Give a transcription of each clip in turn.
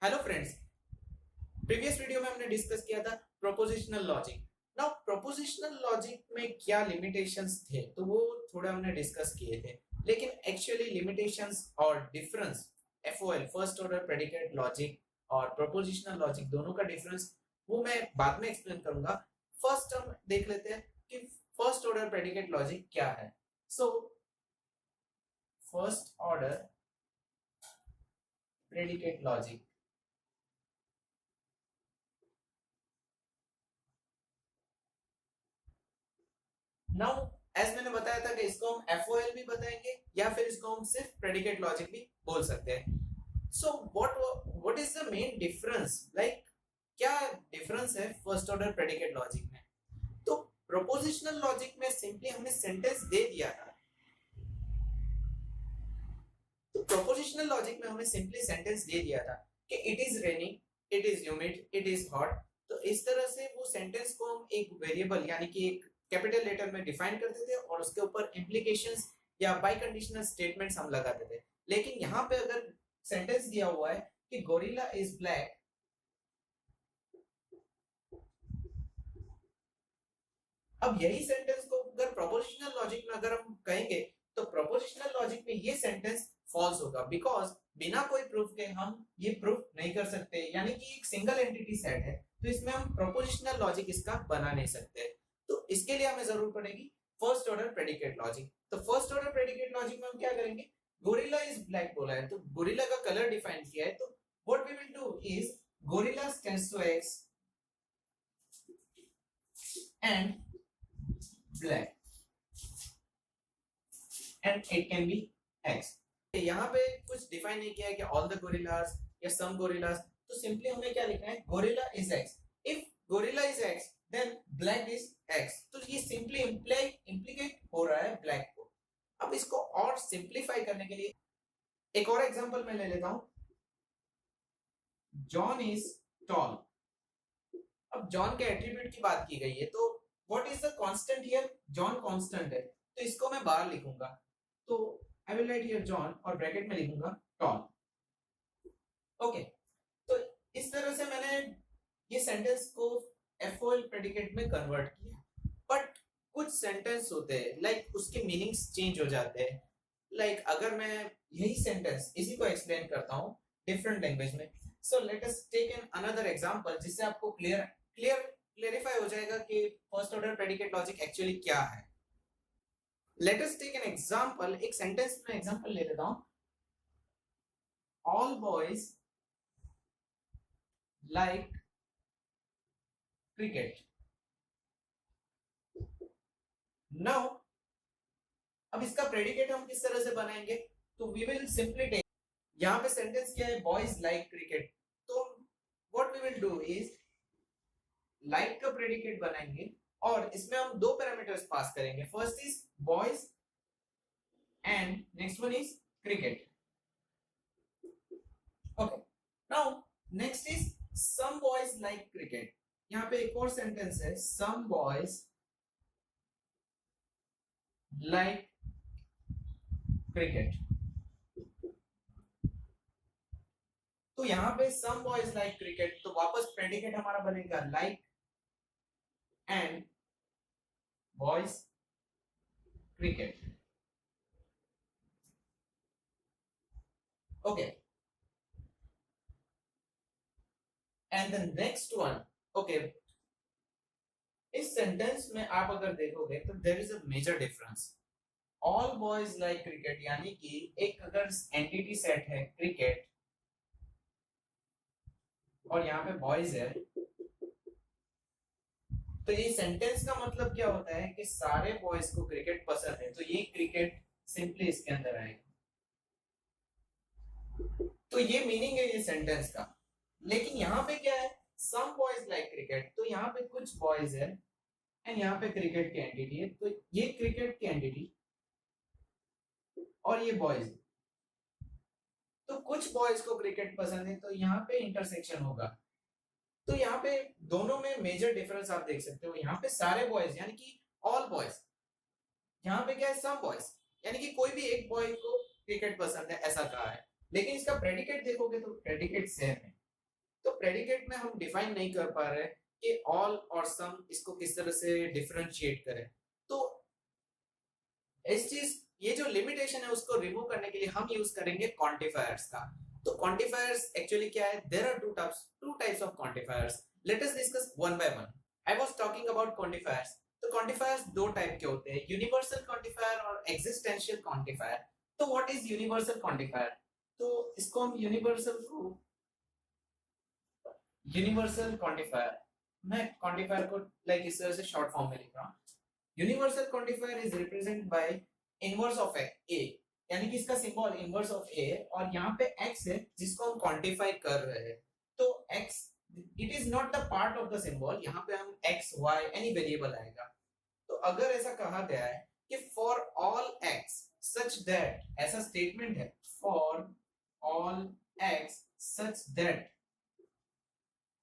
Hello friends, previous video में हमने discuss किया था prepositional logic. Now prepositional logic में क्या लिमिटेशंस थे तो वो थोड़ा हमने डिस्कस किए थे, लेकिन एक्चुअली लिमिटेशंस और difference FOL first order predicate logic और प्रोपोजिशनल लॉजिक दोनों का डिफरेंस वो मैं बाद में एक्सप्लेन करूंगा। फर्स्ट हम देख लेते हैं कि फर्स्ट ऑर्डर प्रेडिकेट लॉजिक क्या है। So first order predicate logic, now as मैंने बताया था कि इसको हम एफओएल भी बताएंगे या फिर इसको हम सिर्फ प्रेडिकेट लॉजिक भी बोल सकते हैं। So what is the main difference, like क्या डिफरेंस है फर्स्ट ऑर्डर प्रेडिकेट लॉजिक में। तो प्रोपोजिशनल लॉजिक में सिंपली हमें सेंटेंस दे दिया था, तो प्रोपोजिशनल लॉजिक में हमें सिंपली सेंटेंस दे दिया था कि it is raining, it is humid, it is hot. तो इस तरह से वो सेंटेंस को हम एक वेरिएबल यानी कि एक कैपिटल लेटर में डिफाइन करते थे और उसके ऊपर इंप्लीकेशंस या बाई कंडीशनल स्टेटमेंट्स हम लगाते थे। लेकिन यहाँ पे अगर सेंटेंस दिया हुआ है कि गोरिल्ला इज ब्लैक, अब यही सेंटेंस को अगर प्रोपोजिशनल लॉजिक में अगर हम कहेंगे तो प्रोपोजिशनल लॉजिक में ये सेंटेंस फॉल्स होगा, बिकॉज बिना कोई प्रूफ के हम ये प्रूफ नहीं कर सकते, यानी कि एक सिंगल एंटिटी सेट है तो इसमें हम प्रोपोजिशनल लॉजिक इसका बना नहीं सकते। तो इसके लिए हमें जरूरत पड़ेगी फर्स्ट ऑर्डर प्रेडिकेट लॉजिक। तो फर्स्ट ऑर्डर प्रेडिकेट लॉजिक में हम क्या करेंगे, गोरिल्ला इज ब्लैक बोला है तो गोरिल्ला का कलर डिफाइन किया है, तो what we will do is gorilla tends to X and black and it can be X। यहाँ पे कुछ डिफाइन नहीं किया है कि ऑल द गोरिल्लास या सम गोरिल्लास, तो सिंपली हमें क्या लिखना है, gorilla is X। If gorilla is X then black is X। तो ये सिंपली इंप्लीकेट हो रहा है ब्लैक को। अब इसको और सिंप्लीफाई करने के लिए एक और एग्जांपल मैं ले लेता हूं, जॉन इज टॉल। अब जॉन के एट्रीब्यूट की बात की गई है तो what is the constant here, John constant है तो इसको मैं बाहर लिखूंगा, तो I will write here John और ब्रैकेट में लिखूंगा टॉल। ओके, तो इस तरह से मैंने ये सेंटेंस को एफओएल प्रेडिकेट में कन्वर्ट किया। बट कुछ सेंटेंस होते हैं लाइक उसके मीनिंग्स चेंज हो जाते हैं। लाइक अगर मैं यही सेंटेंस इसी को एक्सप्लेन करता हूं डिफरेंट लैंग्वेज में, so let us take an another example जिससे आपको क्लियरिफाई हो जाएगा कि first order predicate logic actually क्या है। Let us take an example, एक सेंटेंस में एग्जांपल ले लेता हूं, all boys like cricket. Now अब इसका प्रेडिकेट हम किस तरह से बनाएंगे, तो वी विल सिंपली टेक, यहां पे सेंटेंस क्या है, बॉयज लाइक क्रिकेट, तो what we will do is like का प्रेडिकेट बनाएंगे और इसमें हम दो पैरामीटर्स पास करेंगे, first is boys and next one is cricket. Okay, now next is some boys like cricket. यहां पे एक और सेंटेंस है, सम बॉयज लाइक क्रिकेट। तो यहां पे सम बॉयज लाइक क्रिकेट, तो वापस प्रेडिकेट हमारा बनेगा like and boys cricket. Okay, and the next one, okay, इस सेंटेंस में आप अगर देखोगे तो there is a major difference. All boys like cricket यानी कि एक अगर एंटिटी सेट है क्रिकेट और यहाँ पे बॉयज है, तो ये सेंटेंस का मतलब क्या होता है कि सारे बॉयज को क्रिकेट पसंद है, तो ये क्रिकेट सिंपली इसके अंदर आएगा। तो ये मीनिंग है ये सेंटेंस का। लेकिन यहाँ पे क्या है, सम बॉयज लाइक क्रिकेट, तो यहाँ पे कुछ बॉयज है एंड यहाँ पे क्रिकेट की एंटिटी है, तो ये क्रिकेट की एंटिटी और ये बॉयज, तो कुछ बॉयज को क्रिकेट पसंद है तो यहाँ पे इंटरसेक्शन होगा। तो यहाँ पे दोनों में मेजर डिफरेंस आप देख सकते हो, यहाँ पे सारे बॉयज यानी कि ऑल बॉयज, यहाँ पे क्या है, सम बॉयज यानी कि कोई भी एक बॉय को क्रिकेट पसंद है ऐसा कहा है। लेकिन इसका प्रेडिकेट देखोगे तो प्रेडिकेट सेम है, तो प्रेडिकेट में हम डिफाइन नहीं कर पा रहे कि ऑल और सम इसको किस तरह से डिफरेंशिएट करें। तो इस चीज ये जो लिमिटेशन है उसको रिमूव करने के लिए हम यूज करेंगे क्वांटिफायर्स का। तो क्वांटिफायर्स एक्चुअली क्या है? There are two types of quantifiers. Let us discuss one by one. I was talking about quantifiers. तो क्वांटिफायर्स दो टाइप के होते हैं, यूनिवर्सल क्वांटिफायर और एग्जिस्टेंशियल क्वांटिफायर। तो व्हाट इज यूनिवर्सल क्वांटिफायर? तो इसको हम यूनिवर्सल क्वांटिफायर, मैं क्वांटिफायर को लाइक इस तरह से शॉर्ट फॉर्म में लिख रहा हूँ। Universal quantifier is represent by inverse of A, यानी कि इसका सिंबल इनवर्स ऑफ ए और यहाँ पे x है जिसको हम क्वांटिफाई कर रहे हैं। तो x it is not the part of the symbol, यहाँ पे हम x y एनी वेरिएबल आएगा। तो अगर ऐसा कहा गया है कि for all x such that, ऐसा स्टेटमेंट है, for all x such that,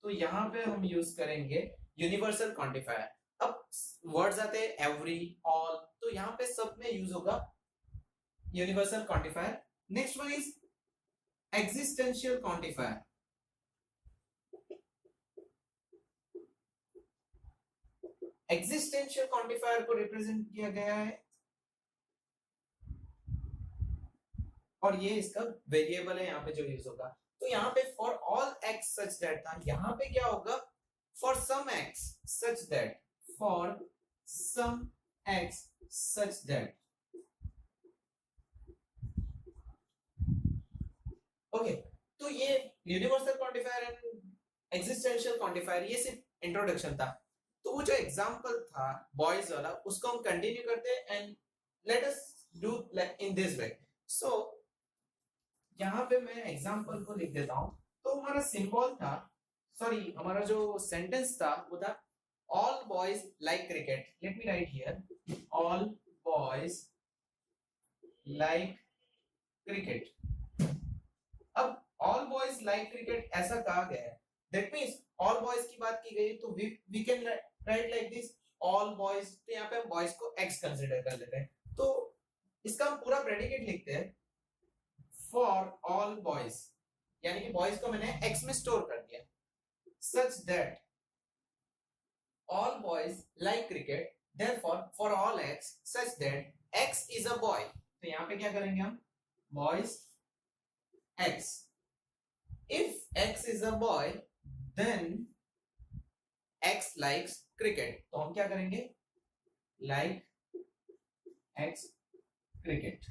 तो यहाँ पे हम यूज करेंगे यूनिवर्सल क्वांटिफायर। अब वर्ड्स आते हैं एवरी, ऑल, तो यहाँ पे सब में यूज होगा universal quantifier. Next one is existential quantifier. Existential quantifier को रिप्रेजेंट किया गया है और ये इसका वेरिएबल है यहाँ पे जो यूज होगा। तो यहाँ पे for all x such that था, यहाँ पे क्या होगा? For some x such that, for some x such that. Okay, तो ये universal quantifier and existential quantifier, ये सिर्फ इंट्रोडक्शन था। तो वो जो एग्जांपल था बॉयज वाला उसको हम कंटिन्यू करते हैं and let us do in this way. So यहाँ पे मैं एग्जांपल को लिख देता हूँ। तो हमारा सिंबल था, सॉरी हमारा जो सेंटेंस था वो था all boys like cricket. Let me right here, all boys like cricket. अब ऑल बॉयज लाइक क्रिकेट ऐसा कहा गया है, दैट मींस ऑल बॉयज की बात की गई, तो we can write like this all boys. तो यहाँ पे हम बॉयज को एक्स कंसीडर कर लेते हैं, तो इसका हम पूरा प्रेडिकेट लिखते हैं फॉर ऑल बॉयज, यानी कि बॉयज को मैंने एक्स में स्टोर कर दिया, such that all boys like cricket, therefore for all x such that x is a boy. तो यहाँ पे क्या करेंगे हम? Boys x. If x is a boy, then x likes cricket. तो हम क्या करेंगे? Like x cricket.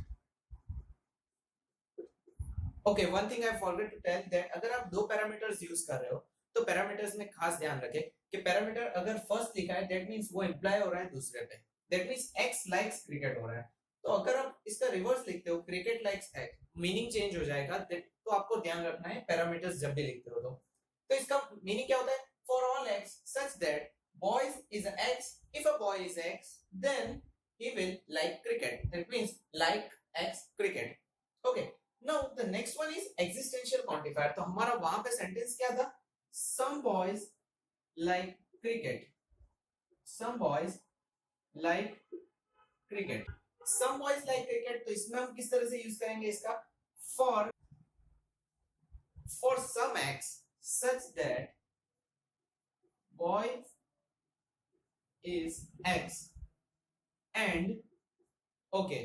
Okay, one thing I forgot to tell that अगर आप दो पैरामीटर्स यूज कर रहे हो तो पैरामीटर्स में खास ध्यान रखें कि पैरामीटर अगर फर्स्ट लिखा है दैट मींस वो इंप्लाई हो रहा है दूसरे पे, that means x likes cricket हो रहा है। तो अगर आप इसका रिवर्स लिखते हो cricket likes x, meaning change हो जाएगा। तो आपको ध्यान रखना है पैरामीटर्स जब भी लिखते हो तो इसका मीनिंग क्या होता है? For all x such that boys is x, if a boy is x then he will like cricket, that means like x cricket. Okay, now the next one is existential quantifier. तो हमारा वहां पे sentence क्या था? Some boys like cricket, some boys like cricket, some boys like cricket. तो इसमें हम किस तरह से यूज करेंगे इसका? For some x such that boy is x and okay,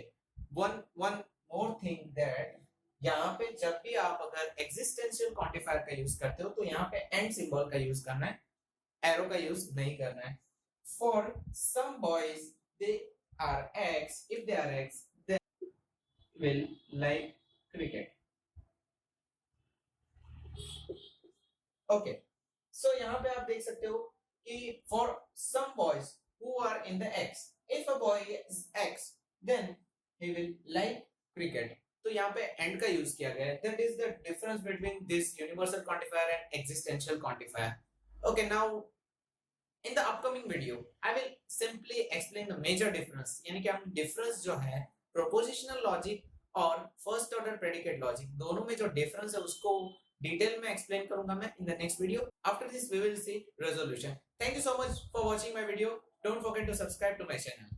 one more thing that यहाँ पे जब भी आप अगर एग्जिस्टेंशियल क्वांटिफायर का यूज करते हो तो यहाँ पे एंड सिंबल का यूज करना है, एरो का यूज नहीं करना है। For some boys they are x, if they are x then will like cricket. Okay, so यहाँ पे आप देख सकते हो कि for some boys who are in the x, if a boy is x then he will like cricket. तो यहाँ पे end का यूज किया गया है, that is the difference between this universal quantifier and existential quantifier. Okay, now in the upcoming video I will simply explain the major difference, यानी कि हम डिफरेंस जो है propositional logic और फर्स्ट ऑर्डर प्रेडिकेट लॉजिक दोनों में जो difference है उसको डिटेल में एक्सप्लेन करूंगा मैं in the next video. After this we will see resolution. Thank you so much for watching my video. Don't forget to subscribe to my channel.